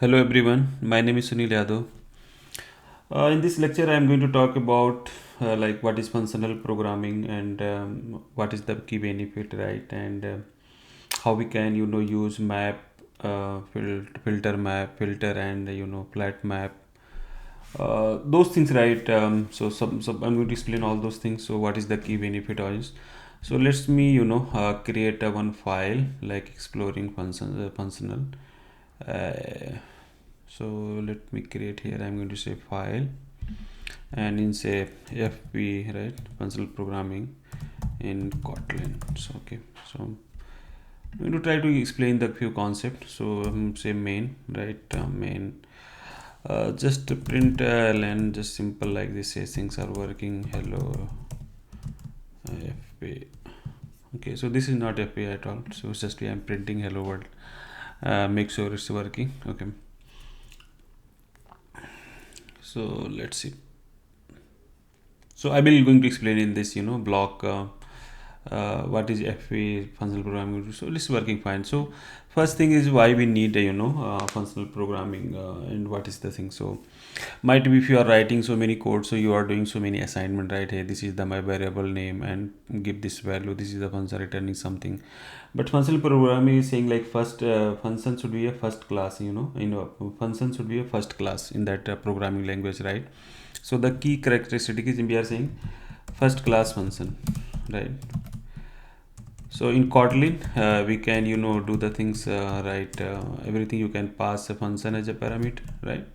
Hello everyone, my name is Sunil Yadav. In this lecture, I am going to talk about like what is functional programming and what is the key benefit, right? And how we can use map, filter map, filter and flat map. Those things, right? So I'm going to explain all those things. So what is the key benefit is? So let's me create a one file like exploring functional. Uh, so let me create here. I'm going to say file and in say FP, right, functional programming in Kotlin. So okay, so I'm going to try to explain the few concepts. So say main, right, main. Just print ln just simple like this, say things are working, hello FP. Okay, so this is not FP at all, so it's just I'm printing hello world. Make sure it's working. Okay, so let's see. So I will going to explain in this block what is FP functional programming. So it's working fine. So first thing is why we need functional programming and what is the thing. So might be if you are writing so many codes, so you are doing so many assignment, right? Hey, this is the my variable name and give this value, this is the function returning something. But functional programming is saying like first function should be a first class, function should be a first class in that programming language, right? So the key characteristic is we are saying first class function, right? So in Kotlin we can do the things right, everything you can pass a function as a parameter, right?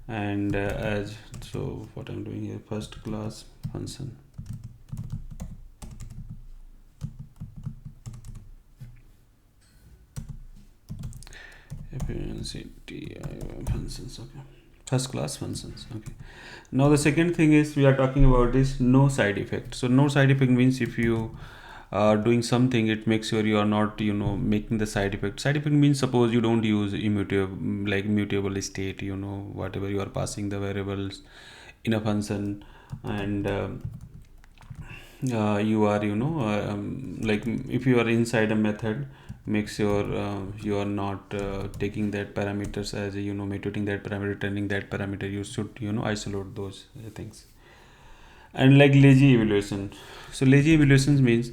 And as so what I'm doing here, first class function. Functions, okay, first class functions. Okay, now the second thing is we are talking about is no side effect. So no side effect means if you are doing something, it makes sure you are not making the side effect. Side effect means suppose you don't use immutable, like mutable state, whatever you are passing the variables in a function, and you are like if you are inside a method, make sure you are not taking that parameters as mutating that parameter, turning that parameter. You should isolate those things. And like lazy evaluation, so lazy evaluations means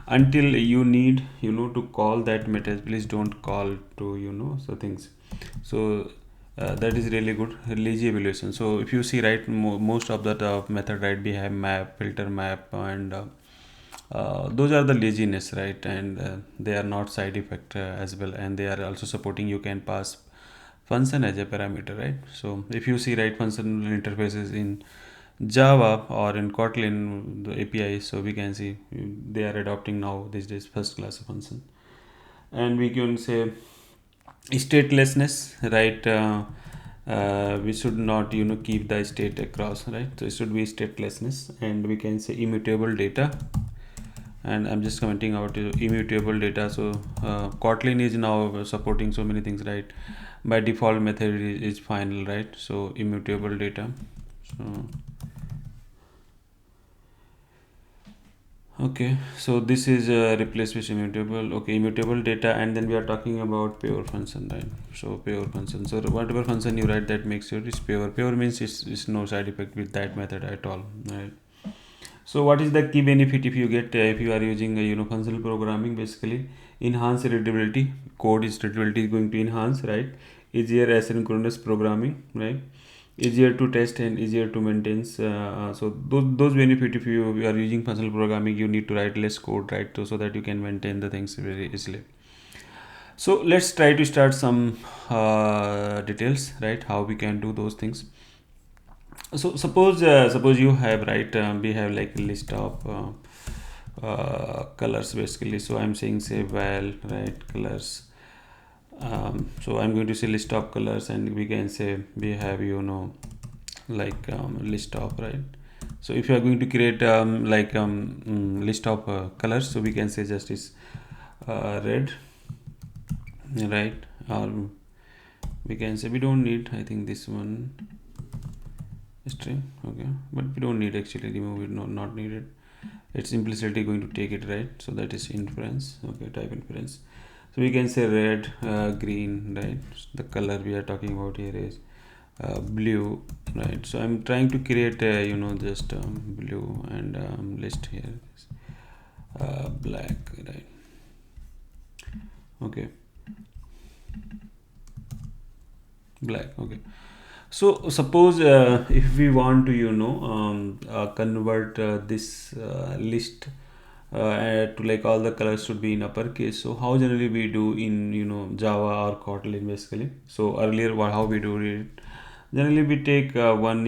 until you need to call that method, please don't call to so things. So that is really good, lazy evaluation. So if you see, right, most of that method, right, we have map, filter map, and those are the laziness, right? And they are not side effect as well, and they are also supporting you can pass function as a parameter, right? So if you see, right, functional interfaces in Java or in Kotlin, the API, so we can see they are adopting now these days first class function. And we can say statelessness, right? We should not keep the state across, right? So it should be statelessness. And we can say immutable data, and I'm just commenting out immutable data. So Kotlin is now supporting so many things, right? By default method is final, right? So immutable data. So okay, so this is replaced with immutable. Okay, immutable data, and then we are talking about pure function, right? So pure function. So whatever function you write, that makes sure it's pure. Pure means it's no side effect with that method at all, right? So what is the key benefit if you get if you are using functional programming? Basically, enhance readability. Code is readability is going to enhance, right? Easier asynchronous programming, right? Easier to test and easier to maintain. So those benefit if you are using functional programming, you need to write less code, right? So that you can maintain the things very easily. So let's try to start some details, right? How we can do those things. So suppose you have, right, we have like a list of colors basically. So I'm saying say val, right, colors. So I'm going to say list of colors, and we can say we have like list of, right. So if you are going to create like list of colors, so we can say just is red, right. Or we can say we don't need, I think this one string, okay, but we don't need, actually remove it, not needed. It's implicitly going to take it, right. So that is inference, okay, type inference. So we can say red, green, right? The color we are talking about here is blue, right? So I'm trying to create a, just blue, and list here is black, right? Okay, black. Okay. So suppose if we want to convert this list to like all the colors should be in uppercase. So how generally we do in Java or Kotlin basically. So earlier how we do it, generally we take one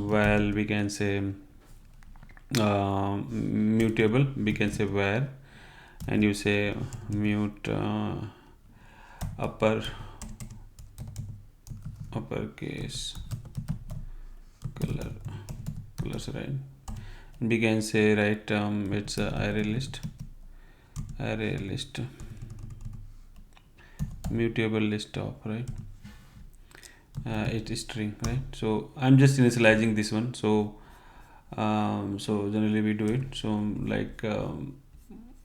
well, we can say mutable, we can say where, and you say mute upper uppercase colors, right? We can say, right, it's a array list mutable list of, right, it is string, right? So I'm just initializing this one. So so generally we do it. So like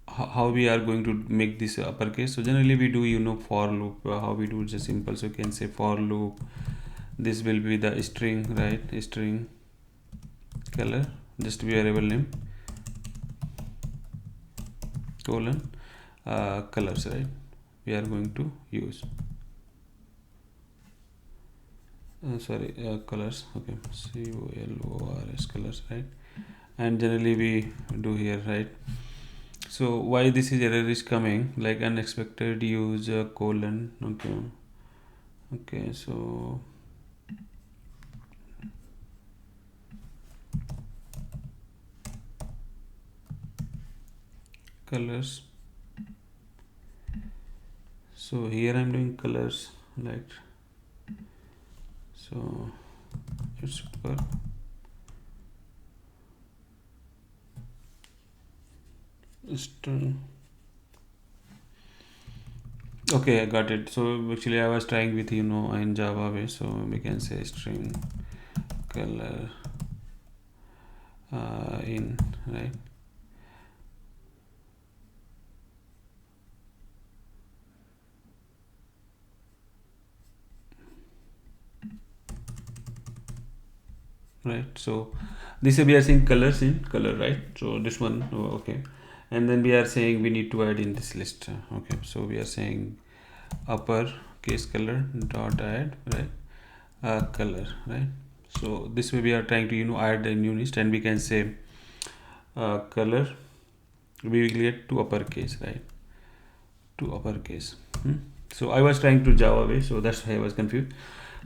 how we are going to make this uppercase. So generally we do for loop. How we do, just simple. So you can say for loop, this will be the string, right? String color, just variable name colon colors, right? We are going to use sorry, colors. Okay, colors colors, right? And generally we do here, right? So why this is error is coming, like unexpected use colon. Okay, so colors. So here I'm doing colors, like, so it's per string. Okay, I got it. So actually I was trying with in Java way. So we can say string color in, right? Right, so this we are saying colors in color, right? So this one, okay, and then we are saying we need to add in this list. Okay, so we are saying upper case color dot add, right, color, right? So this way we are trying to add a new list, and we can say color we will get to uppercase, right? To uppercase. So I was trying to Java way, so that's why I was confused.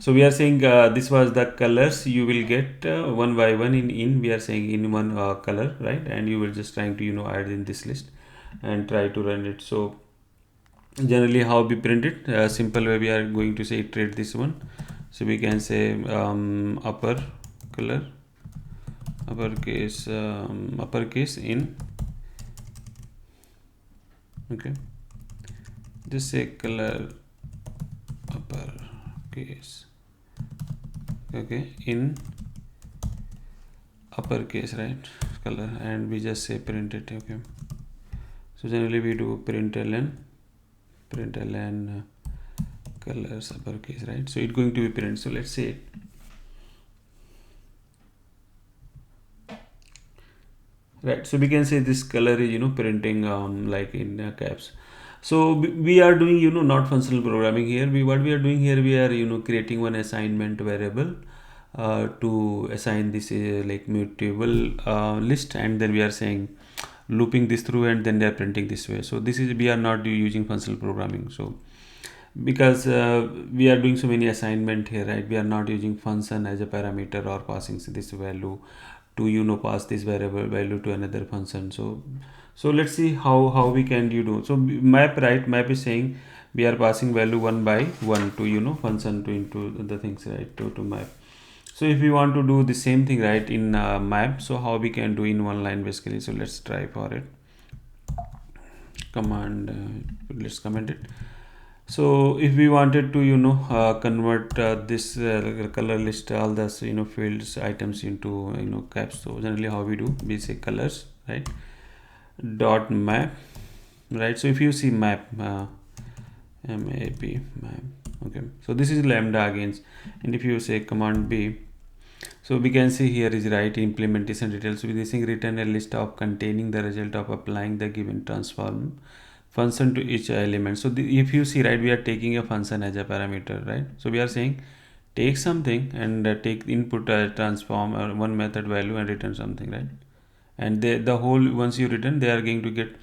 So we are saying this was the colors you will get one by one in we are saying in one color, right? And you will just trying to add in this list and try to run it. So generally how we print it, simple way we are going to say iterate this one. So we can say upper color uppercase in, okay, just say color uppercase, okay, in uppercase, right, color, and we just say print it. Okay, so generally we do println colors uppercase, right? So it's going to be print. So let's say it. Right, so we can say this color is printing like in caps. So we are doing not functional programming here. What we are doing here, we are creating one assignment variable to assign this like mutable list, and then we are saying looping this through, and then they are printing this way. So this is, we are not using functional programming. So because we are doing so many assignment here, right? We are not using function as a parameter or passing this value to pass this variable value to another function. So let's see how we can do. So map, right? Map is saying we are passing value one by one to function to into the things, right, to map. So if we want to do the same thing, right, in map, so how we can do in one line basically. So let's try for it. Command, let's comment it. So if we wanted to convert this color list, all the fields items into caps. So generally how we do, we say colors, right, dot map, right? So if you see map, map, okay, so this is lambda again. And if you say command B, so we can see here is right implementation details. So this thing return a list of containing the result of applying the given transform function to each element. So if you see, right, we are taking a function as a parameter, right? So we are saying take something and take input transform one method value and return something, right? And the whole, once you return, they are going to get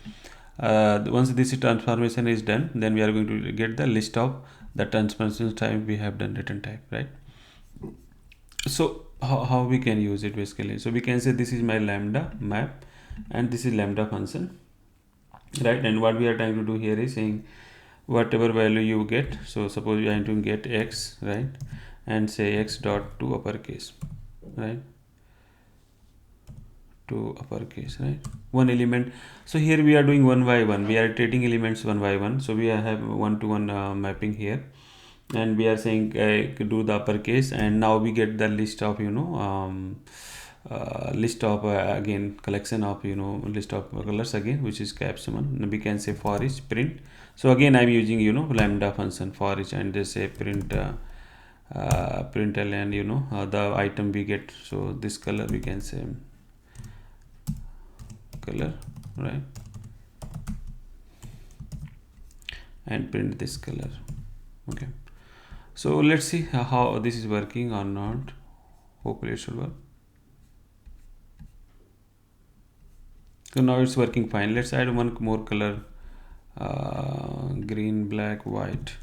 once this transformation is done, then we are going to get the list of the transformation type we have done, return type, right? So how we can use it basically? So we can say this is my lambda map and this is lambda function, right? And what we are trying to do here is saying whatever value you get, so suppose you are going to get x, right, and say x dot to uppercase, right, to uppercase, right, one element. So here we are doing one by one, we are iterating elements one by one. So we have one to one mapping here, and we are saying do the uppercase, and now we get the list of list of again collection of list of colors again, which is caps one. We can say for each print. So again I'm using lambda function for each, and they say print println the item we get. So this color we can say color, right, and print this color. Okay, so let's see how this is working or not. Hopefully it should work. So now it's working fine. Let's add one more color, green, black, white,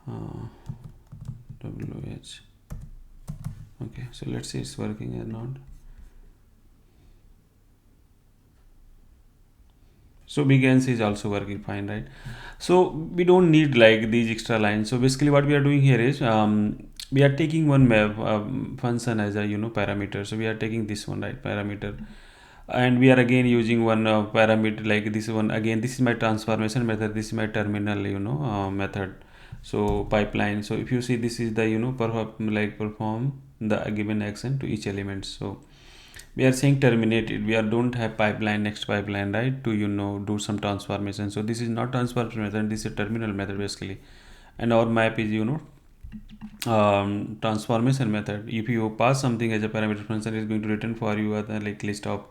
WH. Okay, so let's see it's working or not. So we can see is also working fine, right? So we don't need like these extra lines. So basically what we are doing here is we are taking one map function as a parameter. So we are taking this one, right, parameter, and we are again using one parameter like this one. Again, this is my transformation method, this is my terminal method, so pipeline. So if you see, this is the perform the given action to each element. So we are saying terminate it, we are don't have pipeline, next pipeline, right, to do some transformation. So this is not transformation method, this is a terminal method basically. And our map is transformation method. If you pass something as a parameter function, is going to return for you the like list of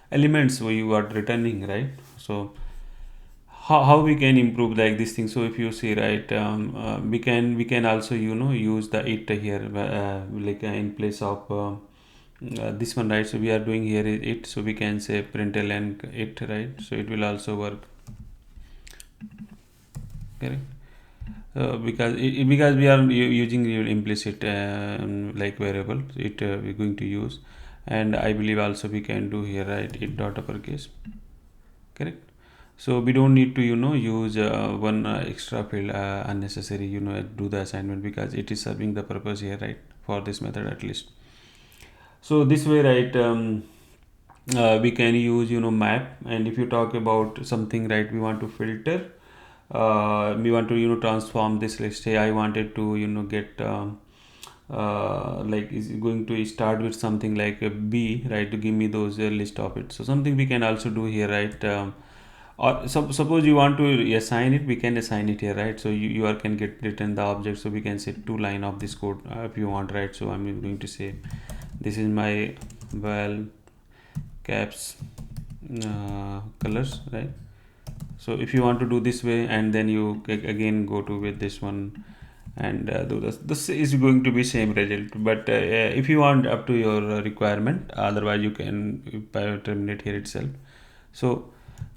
elements where you are returning, right? So how we can improve like this thing? So if you see, right, we can also use the it here in place of this one, right? So we are doing here is it, so we can say println it, right? So it will also work, correct? Because we are using implicit like variable, it we're going to use. And I believe also we can do here, right, it dot uppercase, correct? So we don't need to use one extra field unnecessary, do the assignment, because it is serving the purpose here, right, for this method at least. So this way, right, we can use map. And if you talk about something, right, we want to filter, we want to transform this list. Say I wanted to get like is going to start with something like a B, right, to give me those list of it. So something we can also do here, right, or suppose you want to assign it, we can assign it here, right? So you are can get written the object. So we can say 2 line of this code if you want, right? So I'm going to say this is my val caps colors, right? So if you want to do this way, and then you again go to with this one and do this is going to be same result. But if you want up to your requirement, otherwise you can terminate here itself. So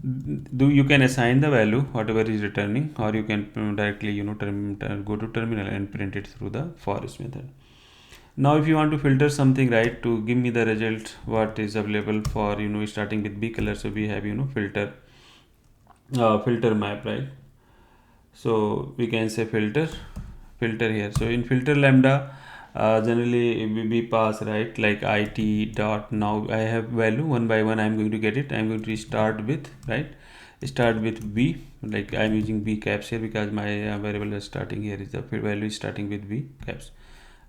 you can assign the value whatever is returning, or you can directly go to terminal and print it through the for each method. Now if you want to filter something, right, to give me the result what is available for starting with B color. So we have filter filter map, right? So we can say filter here. So in filter lambda, generally we pass, right, like it dot. Now I have value one by one, I'm going to get it. I'm going to start with, right, start with B, like I'm using B caps here because my variable is starting here is the value is starting with B caps.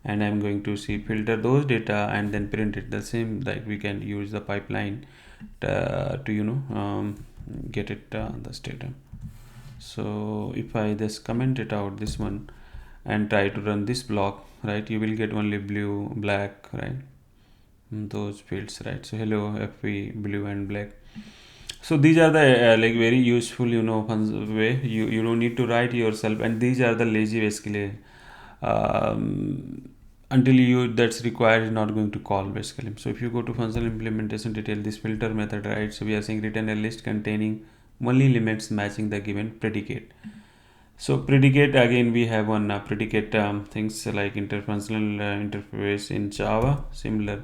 And I'm going to see filter those data and then print it the same. Like we can use the pipeline to get it the statum. So if I just comment it out, this one, and try to run this block, right, you will get only blue, black, right, those fields, right. So hello fp blue and black. So these are the like very useful, way. You don't need to write yourself, and these are the lazy basically. Until you that's required is not going to call basically. So if you go to functional implementation detail, this filter method, right, so we are saying return a list containing only elements matching the given predicate. So predicate, again we have one predicate things like interfunctional interface in Java similar.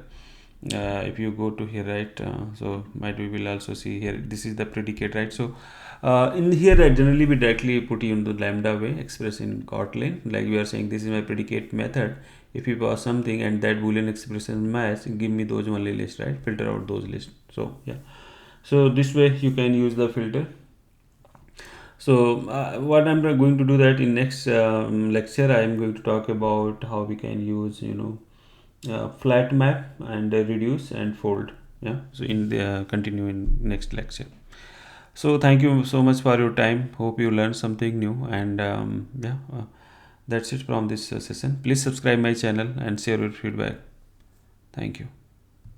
If you go to here, right, so might we will also see here, this is the predicate, right. So in here generally we directly put in the lambda way express in Kotlin, like we are saying this is my predicate method. If you pass something and that boolean expression match, give me those only list, right, filter out those lists. So yeah, so this way you can use the filter. So what I'm going to do that in next lecture, I am going to talk about how we can use flat map and reduce and fold. Yeah, so in the continue in next lecture. So thank you so much for your time. Hope you learned something new, and yeah, that's it from this session. Please subscribe my channel and share your feedback. Thank you.